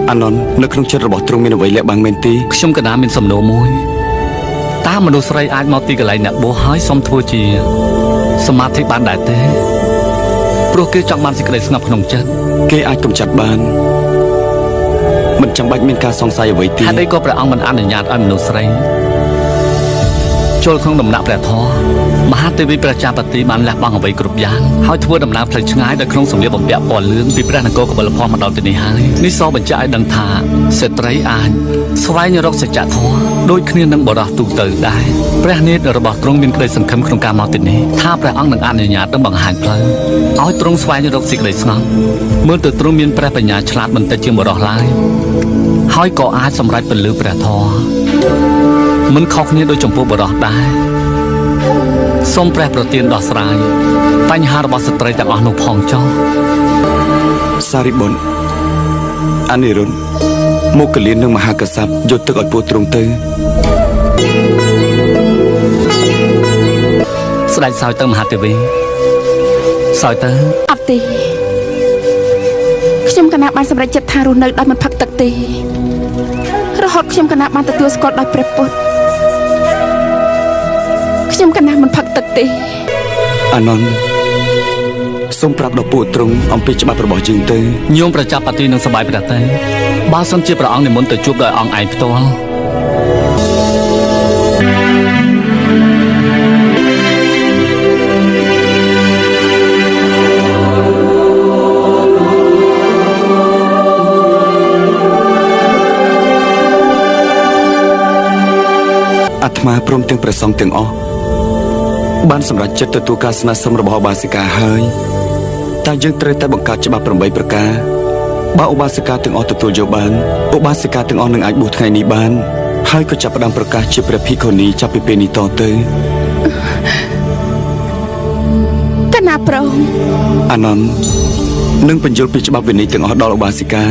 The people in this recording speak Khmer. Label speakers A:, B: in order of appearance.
A: អាណននៅក្នុងចិត្តរបស់ទ្រង់មានអ្វីលាក់បាំងមែនទេ
B: ខ្ញុំកណាមានសំណួរមួយតើមនុស្សស្រីអាចមកទីកន្លែងអ្នកបួសហើយសុំធ្វើជាសមាធិបានដែរទេព្រោះគេចង់បានសេចក្តីស្ងប់ក្នុងចិត្ត
A: គេអាចកំចាត់បានមិនចាំបាច់មានការសង្ស័យអ្វីទេ
B: ហេតុអីក៏ព្រះអង្គមិនអនុញ្ញាតឲ្យមនុស្សស្រីចូលក្នុងដំណាក់ព្រះធម៌មហាទេវីព្រះចាបទីបានលះបង់អ្វីគ្រប់យ៉ាងហើយធ្វើដំណើរផ្លូវឆ្ងាយដោយក្នុងសម្លៀកបំពាក់ពណ៌លឿងពីព្រះនគរកបិលភ័ណ្ឌមកដល់ទីនេះហើយនេះសបញ្ជាក់ឲ្យដឹងថាស្ត្រីអាចស្វែងរកសច្ចធម៌ដូចគ្នានឹងបរិសុទ្ធទូទៅដែរព្រះនេត្ររបស់ទ្រង់មានក្តីសង្ឃឹមក្នុងការមកទីនេះថាព្រះអង្គនឹងអនុញ្ញាតនឹងបង្ហាញផ្លូវឲ្យទ្រង់ស្វែងរកសេចក្តីស្ងប់មើលទៅទ្រង់មានព្រះបញ្ញាឆ្លាតបន្តិចជាងបរិសុទ្ធឡើយហើយក៏អាចសម្រេចពលឺព្រះធម៌មិនខុសគ្នាដោយចំពោះបរិសុទ្ធដែរសូមព្រះប្រទានដោះស្រាយបញ្ហារបស់ស្ត្រីទាំងអស់នោះផងចុះ
A: សារីបុត្រអានិរុទ្ធមុខលៀននឹងមហាកស័ព្ទយកទឹកឲ្យពោះទ្រង់ទៅ
B: ស្ដេចសោយទៅមហាទេវីសោយទៅ
C: អត់ទេខ្ញុំកណាបានសម្រេចចិត្តថារស់នៅដោយមិនផឹកទឹកទេរហូតខ្ញុំកណាបានទទួលស្គាល់ដោយព្រះពុទ្ធខ្ញុំកណាមិនផឹកទឹកទេ
A: អាណនសូមប្រាប់ដល់ពួកទ្រង់អំពីច្បាប់របស់យើងទៅ
B: ញោមប្រចាប់បទីនឹងសបាយព្រះតេបើសិនជាព្រះអង្គនិមន្តទៅជួបដោយអង្គឯងផ្ទាល់
A: អាត្មាព្រមទាំងព្រះសង្ឃទាំងអស់បានសម្រេចចិត្តទទួលការស្នើសុំរបស់ឧបាសិកាហើយតែយើងត្រូវតែបង្កើតច្បាប់8ប្រការបើឧបាសិកាទាំងអស់ទទួលយកបានឧបាសិកាទាំងអស់នឹងអាចបួសថ្ងៃនេះបានហើយក៏ចាប់ផ្ដើមប្រកាសជាព្រះភិក្ខុនីចាប់ពីពេលនេះតទៅ
C: កណាព្រម
A: អានន្ទនឹងបញ្យល់ពីច្បាប់វិន័យទាំងអស់ដល់ឧបាសិកា